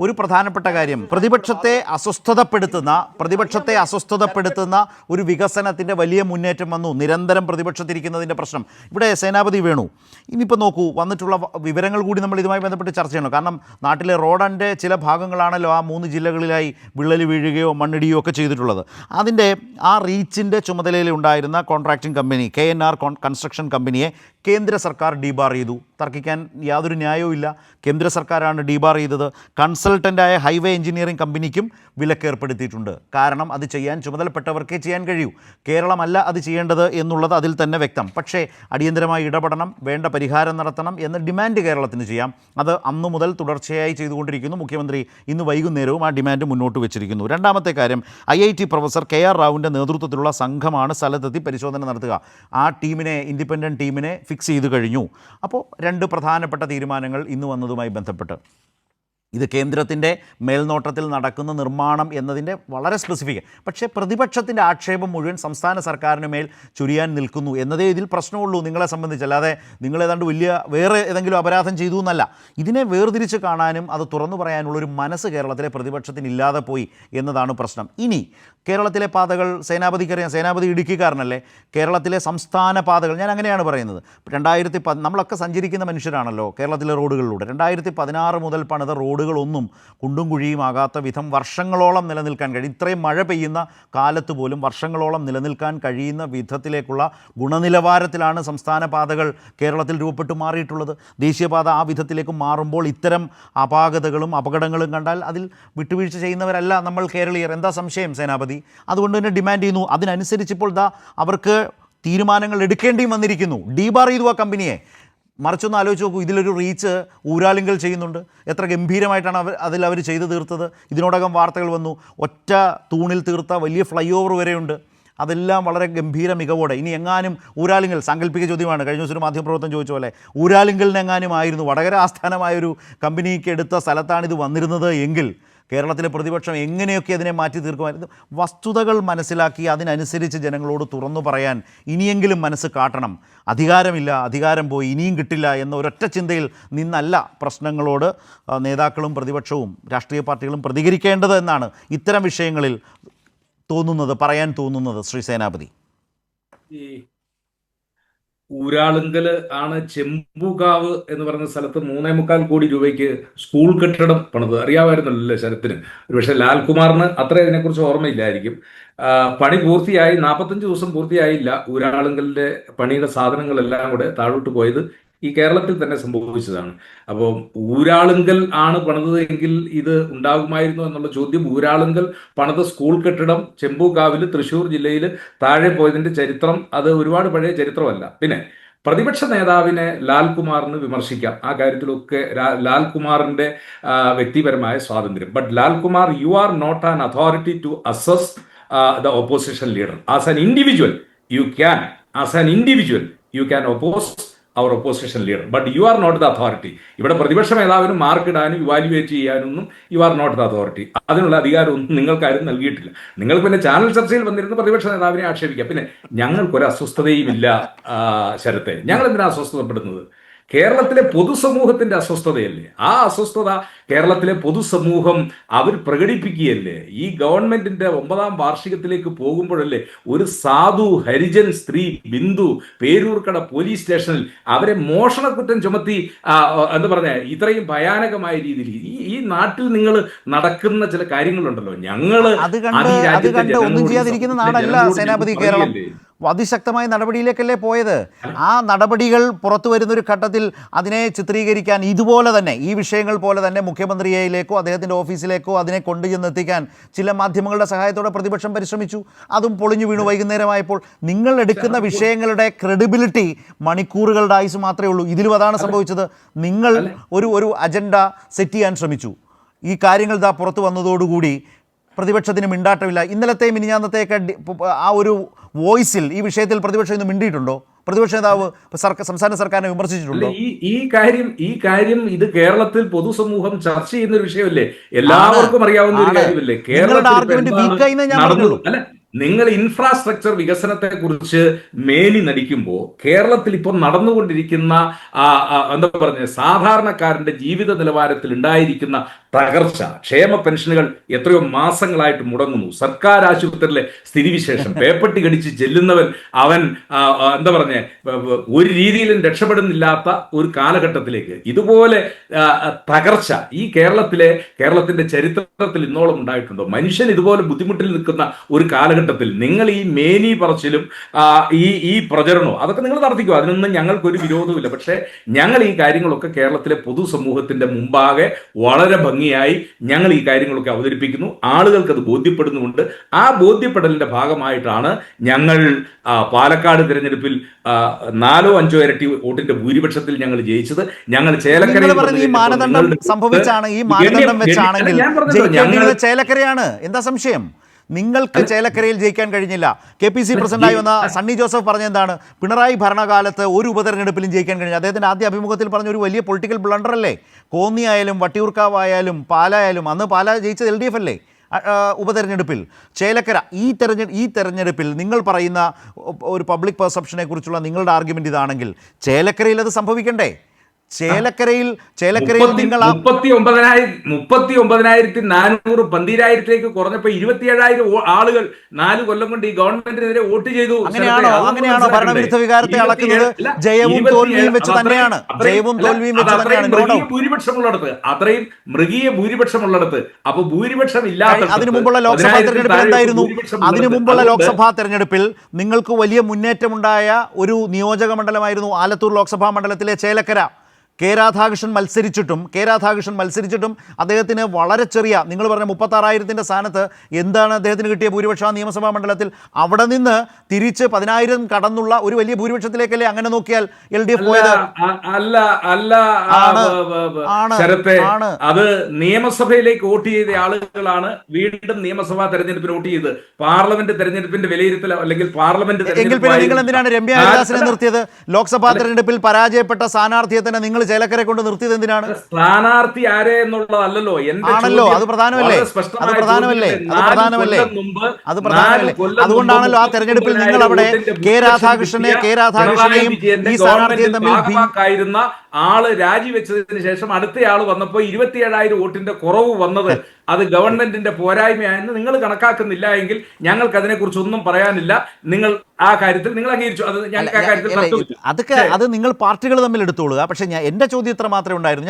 ഒരു പ്രധാനപ്പെട്ട കാര്യം പ്രതിപക്ഷത്തെ അസ്വസ്ഥതപ്പെടുത്തുന്ന ഒരു വികസനത്തിൻ്റെ വലിയ മുന്നേറ്റം വന്നു. നിരന്തരം പ്രതിപക്ഷത്തിരിക്കുന്നതിൻ്റെ പ്രശ്നം. ഇവിടെ സേനാപതി വേണു, ഇനിയിപ്പോൾ നോക്കൂ, വന്നിട്ടുള്ള വിവരങ്ങൾ കൂടി നമ്മൾ ഇതുമായി ബന്ധപ്പെട്ട് ചർച്ച ചെയ്യണം. കാരണം നാട്ടിലെ റോഡിൻ്റെ ചില ഭാഗങ്ങളാണല്ലോ ആ 3 ജില്ലകളിലായി വിള്ളൽ വീഴുകയോ മണ്ണിടിയോ ഒക്കെ ചെയ്തിട്ടുള്ളത്. അതിൻ്റെ ആ റീച്ചിൻ്റെ ചുമതലയിലുണ്ടായിരുന്ന കോൺട്രാക്റ്റിംഗ് കമ്പനി KNR കൺസ്ട്രക്ഷൻ കമ്പനിയെ കേന്ദ്ര സർക്കാർ ഡീബാർ ചെയ്തു. തർക്കിക്കാൻ യാതൊരു ന്യായവും ഇല്ല. കേന്ദ്ര സർക്കാരാണ് ഡീബാർ ചെയ്തത്. കൺസൾട്ടൻ്റായ ഹൈവേ എഞ്ചിനീയറിംഗ് കമ്പനിക്കും വിലക്കേർപ്പെടുത്തിയിട്ടുണ്ട്. കാരണം അത് ചെയ്യാൻ ചുമതലപ്പെട്ടവർക്കേ ചെയ്യാൻ കഴിയൂ. കേരളമല്ല അത് ചെയ്യേണ്ടത് എന്നുള്ളത് അതിൽ തന്നെ വ്യക്തം. പക്ഷേ അടിയന്തരമായി ഇടപെടണം, വേണ്ട പരിഹാരം നടത്തണം എന്ന ഡിമാൻഡ് കേരളത്തിന് ചെയ്യാം. അത് അന്നു മുതൽ തുടർച്ചയായി ചെയ്തുകൊണ്ടിരിക്കുന്നു. മുഖ്യമന്ത്രി ഇന്ന് വൈകുന്നേരവും ആ ഡിമാൻഡ് മുന്നോട്ട് വെച്ചിരിക്കുന്നു. രണ്ടാമത്തെ കാര്യം, IIT പ്രൊഫസർ KR റാവുവിൻ്റെ നേതൃത്വത്തിലുള്ള സംഘമാണ് സ്ഥലത്തെത്തി പരിശോധന നടത്തുക. ആ ടീമിനെ, ഇൻഡിപെൻഡൻറ്റ് ടീമിനെ ഫിക്സ് ചെയ്ത് കഴിഞ്ഞു. അപ്പോൾ 2 പ്രധാനപ്പെട്ട തീരുമാനങ്ങൾ ഇന്ന് വന്നതുമായി ബന്ധപ്പെട്ട്. ഇത് കേന്ദ്രത്തിൻ്റെ മേൽനോട്ടത്തിൽ നടക്കുന്ന നിർമ്മാണം എന്നതിൻ്റെ വളരെ സ്പെസിഫിക്. പക്ഷേ പ്രതിപക്ഷത്തിൻ്റെ ആക്ഷേപം മുഴുവൻ സംസ്ഥാന സർക്കാരിന് മേൽ ചുരിയാൻ നിൽക്കുന്നു എന്നതേ ഇതിൽ പ്രശ്നമുള്ളൂ നിങ്ങളെ സംബന്ധിച്ച്. അല്ലാതെ നിങ്ങളേതാണ്ട് വേറെ ഏതെങ്കിലും അപരാധം ചെയ്തു എന്നല്ല. ഇതിനെ വേർതിരിച്ച് കാണാനും അത് തുറന്നു പറയാനുള്ളൊരു മനസ്സ് കേരളത്തിലെ പ്രതിപക്ഷത്തിന് ഇല്ലാതെ പോയി എന്നതാണ് പ്രശ്നം. ഇനി കേരളത്തിലെ പാതകൾ സേനാപതിക്കറിയാം, സേനാപതി ഇടുക്കിക്കാരനല്ലേ. കേരളത്തിലെ സംസ്ഥാന പാതകൾ, ഞാൻ അങ്ങനെയാണ് പറയുന്നത്, നമ്മളൊക്കെ സഞ്ചരിക്കുന്ന മനുഷ്യരാണല്ലോ കേരളത്തിലെ റോഡുകളിലൂടെ. 2016 മുതൽ പണിത റോഡുകളൊന്നും കുണ്ടും കുഴിയുമാകാത്ത വിധം വർഷങ്ങളോളം നിലനിൽക്കാൻ കഴിയും. ഇത്രയും മഴ പെയ്യുന്ന കാലത്ത് പോലും വർഷങ്ങളോളം നിലനിൽക്കാൻ കഴിയുന്ന വിധത്തിലേക്കുള്ള ഗുണനിലവാരത്തിലാണ് സംസ്ഥാന പാതകൾ കേരളത്തിൽ രൂപപ്പെട്ടു മാറിയിട്ടുള്ളത്. ദേശീയപാത ആ വിധത്തിലേക്ക് മാറുമ്പോൾ ഇത്തരം അപാകതകളും അപകടങ്ങളും കണ്ടാൽ അതിൽ വിട്ടുവീഴ്ച ചെയ്യുന്നവരല്ല നമ്മൾ കേരളീയർ. എന്താ സംശയം സേനാപതി? അതുകൊണ്ട് തന്നെ ഡിമാൻഡ് ചെയ്യുന്നു. അതിനനുസരിച്ച് ഇപ്പോൾ അവർക്ക് തീരുമാനങ്ങൾ എടുക്കേണ്ടിയും വന്നിരിക്കുന്നു. ഡീബാർ ചെയ്തു ആ കമ്പനിയെ. മറിച്ചൊന്ന് ആലോചിച്ച് നോക്കൂ, ഇതിലൊരു റീച്ച് ഊരാലിങ്കൽ ചെയ്യുന്നുണ്ട്. എത്ര ഗംഭീരമായിട്ടാണ് അവർ ചെയ്തു തീർത്തത്. ഇതിനോടകം വാർത്തകൾ വന്നു, ഒറ്റ തൂണിൽ തീർത്ത വലിയ ഫ്ലൈ ഓവർ വരെയുണ്ട്. അതെല്ലാം വളരെ ഗംഭീര മികവോടെ. ഇനി എങ്ങാനും ഊരാലിങ്കൽ, സാങ്കല്പിക ചോദ്യമാണ്, കഴിഞ്ഞ ദിവസം ഒരു മാധ്യമപ്രവർത്തനം ചോദിച്ച പോലെ, ഊരാലിങ്കലിനെങ്ങാനും ആയിരുന്നു വടകര ആസ്ഥാനമായൊരു കമ്പനിക്ക് എടുത്ത സ്ഥലത്താണിത് വന്നിരുന്നത് എങ്കിൽ കേരളത്തിലെ പ്രതിപക്ഷം എങ്ങനെയൊക്കെ അതിനെ മാറ്റി തീർക്കുമായിരുന്നു. വസ്തുതകൾ മനസ്സിലാക്കി അതിനനുസരിച്ച് ജനങ്ങളോട് തുറന്നു പറയാൻ ഇനിയെങ്കിലും മനസ്സ് കാട്ടണം. അധികാരമില്ല, അധികാരം പോയി, ഇനിയും കിട്ടില്ല എന്ന ഒരൊറ്റ ചിന്തയിൽ നിന്നല്ല പ്രശ്നങ്ങളോട് നേതാക്കളും പ്രതിപക്ഷവും രാഷ്ട്രീയ പാർട്ടികളും പ്രതികരിക്കേണ്ടത് എന്നാണ് ഇത്തരം വിഷയങ്ങളിൽ പറയാൻ തോന്നുന്നത്. ശ്രീ സേനാപതി, ഊരാളുങ്കൽ ആണ് ചെമ്പുകാവ് എന്ന് പറയുന്ന സ്ഥലത്ത് 3.25 കോടി രൂപയ്ക്ക് സ്കൂൾ കെട്ടിടം പണിത്. അറിയാമായിരുന്നല്ലോ ശരത്തിന്. ഒരുപക്ഷെ ലാൽകുമാറിന് അത്ര ഇതിനെക്കുറിച്ച് ഓർമ്മയില്ലായിരിക്കും. പണി പൂർത്തിയായി 45 ദിവസം പൂർത്തിയായില്ല. ഊരാളുങ്കലിന്റെ പണിയുടെ സാധനങ്ങളെല്ലാം കൂടെ താഴോട്ട് പോയത് ഈ കേരളത്തിൽ തന്നെ സംഭവിച്ചതാണ്. അപ്പോൾ ഊരാളുങ്കൽ ആണ് പണിതത് എങ്കിൽ ഇത് ഉണ്ടാകുമായിരുന്നു എന്നുള്ള ചോദ്യം. ഊരാളുങ്കൽ പണിത സ്കൂൾ കെട്ടിടം ചെമ്പൂക്കാവിൽ തൃശ്ശൂർ ജില്ലയിൽ താഴെ പോയതിന്റെ ചരിത്രം അത് ഒരുപാട് പഴയ ചരിത്രമല്ല. പിന്നെ പ്രതിപക്ഷ നേതാവിനെ ലാൽകുമാറിന് വിമർശിക്കാം. ആ കാര്യത്തിലൊക്കെ ലാൽകുമാറിന്റെ വ്യക്തിപരമായ സ്വാതന്ത്ര്യം. But Lalkumar, you are not an authority to assess the opposition leader. As an individual you can oppose our opposition leader, but you are not the authority. ഇവിടെ പ്രതിപക്ഷ നേതാവിന് മാർക്ക് ഇടാനും ഇവാലുവേറ്റ് ചെയ്യാനൊന്നും you are not the authority. അതിനുള്ള അധികാരമൊന്നും നിങ്ങൾക്കാരും നൽകിയിട്ടില്ല. നിങ്ങൾ പിന്നെ ചാനൽ ചർച്ചയിൽ വന്നിരുന്ന പ്രതിപക്ഷ നേതാവിനെ ആക്ഷേപിക്കാം. പിന്നെ ഞങ്ങൾക്കൊരു അസ്വസ്ഥതയും ഇല്ല ശരത്തെ. ഞങ്ങൾ എന്തിനാ അസ്വസ്ഥതപ്പെടുന്നത്? കേരളത്തിലെ പൊതുസമൂഹത്തിന്റെ അസ്വസ്ഥതയല്ലേ. ആ അസ്വസ്ഥത കേരളത്തിലെ പൊതുസമൂഹം അവർ പ്രകടിപ്പിക്കുകയല്ലേ. ഈ ഗവൺമെന്റിന്റെ 9ാം വാർഷികത്തിലേക്ക് പോകുമ്പോഴല്ലേ ഒരു സാധു ഹരിജൻ സ്ത്രീ ബിന്ദു പേരൂർക്കട പോലീസ് സ്റ്റേഷനിൽ അവരെ മോഷണക്കുറ്റം ചുമത്തി എന്ന് പറഞ്ഞ ഇത്രയും ഭയാനകമായ രീതിയിൽ ഈ നാട്ടിൽ നിങ്ങൾ നടക്കുന്ന ചില കാര്യങ്ങളുണ്ടല്ലോ. ഞങ്ങള് അതിശക്തമായ നടപടിയിലേക്കല്ലേ പോയത്. ആ നടപടികൾ പുറത്തു വരുന്നൊരു ഘട്ടത്തിൽ അതിനെ ചിത്രീകരിക്കാൻ ഇതുപോലെ തന്നെ, ഈ വിഷയങ്ങൾ പോലെ തന്നെ മുഖ്യമന്ത്രിയിലേക്കോ അദ്ദേഹത്തിൻ്റെ ഓഫീസിലേക്കോ അതിനെ കൊണ്ടുചെന്നെത്തിക്കാൻ ചില മാധ്യമങ്ങളുടെ സഹായത്തോടെ പ്രതിപക്ഷം പരിശ്രമിച്ചു. അതും പൊളിഞ്ഞു വീണു വൈകുന്നേരമായപ്പോൾ. നിങ്ങൾ എടുക്കുന്ന വിഷയങ്ങളുടെ ക്രെഡിബിലിറ്റി മണിക്കൂറുകളുടെ ആയുസ് മാത്രമേ ഉള്ളൂ. ഇതിലും അതാണ് സംഭവിച്ചത്. നിങ്ങൾ ഒരു അജണ്ട സെറ്റ് ചെയ്യാൻ ശ്രമിച്ചു. ഈ കാര്യങ്ങൾ പുറത്തു വന്നതോടുകൂടി പ്രതിപക്ഷത്തിന് മിണ്ടാട്ടമില്ല. ഇന്നലത്തെ മിനിഞ്ഞാന്നത്തെയൊക്കെ ആ ഒരു വോയിസിൽ ഈ വിഷയത്തിൽ പ്രതിപക്ഷം ഇന്ന് മിണ്ടിയിട്ടുണ്ടോ? പ്രതിപക്ഷ നേതാവ് സംസ്ഥാന സർക്കാരിനെ വിമർശിച്ചിട്ടുണ്ടോ? ഈ കാര്യം ഇത് കേരളത്തിൽ പൊതുസമൂഹം ചർച്ച ചെയ്യുന്ന ഒരു വിഷയമല്ലേ, എല്ലാവർക്കും അറിയാവുന്ന ഒരു കാര്യമല്ലേ. കേരളത്തിൽ നിങ്ങൾ ഇൻഫ്രാസ്ട്രക്ചർ വികസനത്തെ കുറിച്ച് മേനി നടിക്കുമ്പോൾ കേരളത്തിൽ ഇപ്പോൾ നടന്നുകൊണ്ടിരിക്കുന്ന എന്താ പറഞ്ഞ സാധാരണക്കാരന്റെ ജീവിത നിലവാരത്തിൽ ഉണ്ടായിരിക്കുന്ന തകർച്ച, ക്ഷേമ പെൻഷനുകൾ എത്രയോ മാസങ്ങളായിട്ട് മുടങ്ങുന്നു, സർക്കാർ ആശുപത്രിയിലെ സ്ഥിതിവിശേഷം, പേപ്പട്ടി കടിച്ച് ചെല്ലുന്നവൻ അവൻ എന്താ പറഞ്ഞ ഒരു രീതിയിലും രക്ഷപ്പെടുന്നില്ലാത്ത ഒരു കാലഘട്ടത്തിലേക്ക് ഇതുപോലെ തകർച്ച ഈ കേരളത്തിന്റെ ചരിത്രത്തിൽ ഇന്നോളം ഉണ്ടായിട്ടുണ്ടോ? മനുഷ്യൻ ഇതുപോലെ ബുദ്ധിമുട്ടിൽ നിൽക്കുന്ന ഒരു കാലഘട്ടത്തിൽ നിങ്ങൾ ഈ മേനി പറച്ചിലും ഈ പ്രചരണവും അതൊക്കെ നിങ്ങൾ നടത്തിക്കോ, അതിനൊന്നും ഞങ്ങൾക്കൊരു വിരോധമില്ല. പക്ഷേ ഞങ്ങൾ ഈ കാര്യങ്ങളൊക്കെ കേരളത്തിലെ പൊതുസമൂഹത്തിന്റെ മുമ്പാകെ വളരെ ഭംഗിയായി ഞങ്ങൾ ഈ കാര്യങ്ങളൊക്കെ അവതരിപ്പിക്കുന്നു. ആളുകൾക്ക് അത് ബോധ്യപ്പെടുന്നുമുണ്ട്. ആ ബോധ്യപ്പെടലിന്റെ ഭാഗമായിട്ടാണ് ഞങ്ങൾ പാലക്കാട് തിരഞ്ഞെടുപ്പിൽ 4-5 ഇരട്ടി വോട്ടിന്റെ ഭൂരിപക്ഷത്തിൽ ഞങ്ങൾ ജയിച്ചത്. ഞങ്ങൾ ചേലക്കരയിൽ ഈ മാനദണ്ഡം സംഭവിച്ചാണ്, ഈ മാനദണ്ഡം വെച്ചാണെങ്കിൽ ജയിക്കേണ്ടത് ചേലക്കരയാണ്. എന്താ സംശയം? നിങ്ങൾക്ക് ചേലക്കരയിൽ ജയിക്കാൻ കഴിഞ്ഞില്ല. KPC പ്രസിഡന്റായി വന്ന സണ്ണി ജോസഫ് പറഞ്ഞ എന്താണ്? പിണറായി ഭരണകാലത്ത് ഒരു ഉപതെരഞ്ഞെടുപ്പിലും ജയിക്കാൻ കഴിഞ്ഞു. അദ്ദേഹത്തിൻ്റെ ആദ്യ അഭിമുഖത്തിൽ പറഞ്ഞ ഒരു വലിയ പൊളിറ്റിക്കൽ ബ്ലണ്ടർ അല്ലേ? കോന്നി ആയാലും വട്ടിയൂർക്കാവായാലും പാലായാലും, അന്ന് പാല ജയിച്ചത് LDF അല്ലേ ഉപതെരഞ്ഞെടുപ്പിൽ? ചേലക്കര ഈ തെരഞ്ഞെടുപ്പിൽ നിങ്ങൾ പറയുന്ന ഒരു പബ്ലിക് പെർസെപ്ഷനെ കുറിച്ചുള്ള നിങ്ങളുടെ ആർഗ്യുമെന്റ് ഇതാണെങ്കിൽ ചേലക്കരയിൽ അത് സംഭവിക്കണ്ടേ? ചേലക്കരയിൽ നിങ്ങൾ 39,400 12,000 കുറഞ്ഞപ്പോ 27,000 ആളുകൾ 4 കൊല്ലം കൊണ്ട് ഈ ഗവൺമെന്റിനെതിരെ വോട്ട് ചെയ്തു. അങ്ങനെയാണോ ഭരണവിരുദ്ധ വികാരത്തെ അളക്കുന്നത്? ജയവും തോൽവിയും വെച്ച് തന്നെയാണ്. ഭൂരിപക്ഷമുള്ളിടത്ത്, അത്രയും മൃഗീയ ഭൂരിപക്ഷമുള്ളിടത്ത്, അപ്പൊ ഭൂരിപക്ഷം ഇല്ലാത്ത അതിനു മുമ്പുള്ള ലോക്സഭാ തെരഞ്ഞെടുപ്പിൽ എന്തായിരുന്നു? അതിനു മുമ്പുള്ള ലോക്സഭാ തെരഞ്ഞെടുപ്പിൽ നിങ്ങൾക്ക് വലിയ മുന്നേറ്റമുണ്ടായ ഒരു നിയോജക മണ്ഡലമായിരുന്നു ആലത്തൂർ ലോക്സഭാ മണ്ഡലത്തിലെ ചേലക്കര. കെ രാധാകൃഷ്ണൻ മത്സരിച്ചിട്ടും അദ്ദേഹത്തിന് വളരെ ചെറിയ, നിങ്ങൾ പറഞ്ഞ 36,000 സ്ഥാനത്ത് എന്താണ് അദ്ദേഹത്തിന് കിട്ടിയ ഭൂരിപക്ഷം നിയമസഭാ മണ്ഡലത്തിൽ? അവിടെ നിന്ന് തിരിച്ച് 10,000 കടന്നുള്ള ഒരു വലിയ ഭൂരിപക്ഷത്തിലേക്കല്ലേ അങ്ങനെ നോക്കിയാൽ LDF പോയത്? ശരത്തെ, അത് നിയമസഭയിലേക്ക് വോട്ട് ചെയ്ത ആളുകളാണ് വീണ്ടും നിയമസഭാ തെരഞ്ഞെടുപ്പിന് വോട്ട് ചെയ്ത്. പാർലമെന്റ് തെരഞ്ഞെടുപ്പിന്റെ വിലയിരുത്തൽ അല്ലെങ്കിൽ പാർലമെന്റ് എങ്കിൽ പിന്നെ നിങ്ങൾ എന്തിനാണ് രമ്യ ഹരിദാസിനെ നിർത്തിയത്? ലോക്സഭാ തെരഞ്ഞെടുപ്പിൽ പരാജയപ്പെട്ട സ്ഥാനാർത്ഥിയെ തന്നെ നിങ്ങൾ ചേലക്കരെ കൊണ്ട് നിർത്തിയത് എന്തിനാണ്? സ്ഥാനാർത്ഥി ആരെ എന്നുള്ളതല്ലോ ആണല്ലോ, അത് പ്രധാനമല്ലേ? അതുകൊണ്ടാണല്ലോ ആ തെരഞ്ഞെടുപ്പിൽ നിങ്ങൾ അവിടെ കെ രാധാകൃഷ്ണനെയും ഈ സ്ഥാനാർത്ഥിയും തമ്മിൽ ആള് രാജിവെച്ചതിന് ശേഷം അടുത്തയാൾ വന്നപ്പോൾ 27,000 വോട്ടിന്റെ കുറവ് വന്നത് അത് ഗവൺമെന്റിന്റെ പോരായ്മയാണെന്ന് നിങ്ങൾ കണക്കാക്കുന്നില്ല എങ്കിൽ ഞങ്ങൾക്ക് അതിനെക്കുറിച്ച് ഒന്നും പറയാനില്ല. നിങ്ങൾ ആ കാര്യത്തിൽ നിങ്ങൾ അംഗീകരിച്ചു. അത് ഞങ്ങൾക്ക് ആ കാര്യത്തിൽ അതൊക്കെ അത് നിങ്ങൾ പാർട്ടികൾ തമ്മിൽ എടുത്തോളുക. പക്ഷെ എന്റെ ചോദ്യം ഇത്ര മാത്രമേ ഉണ്ടായിരുന്നു.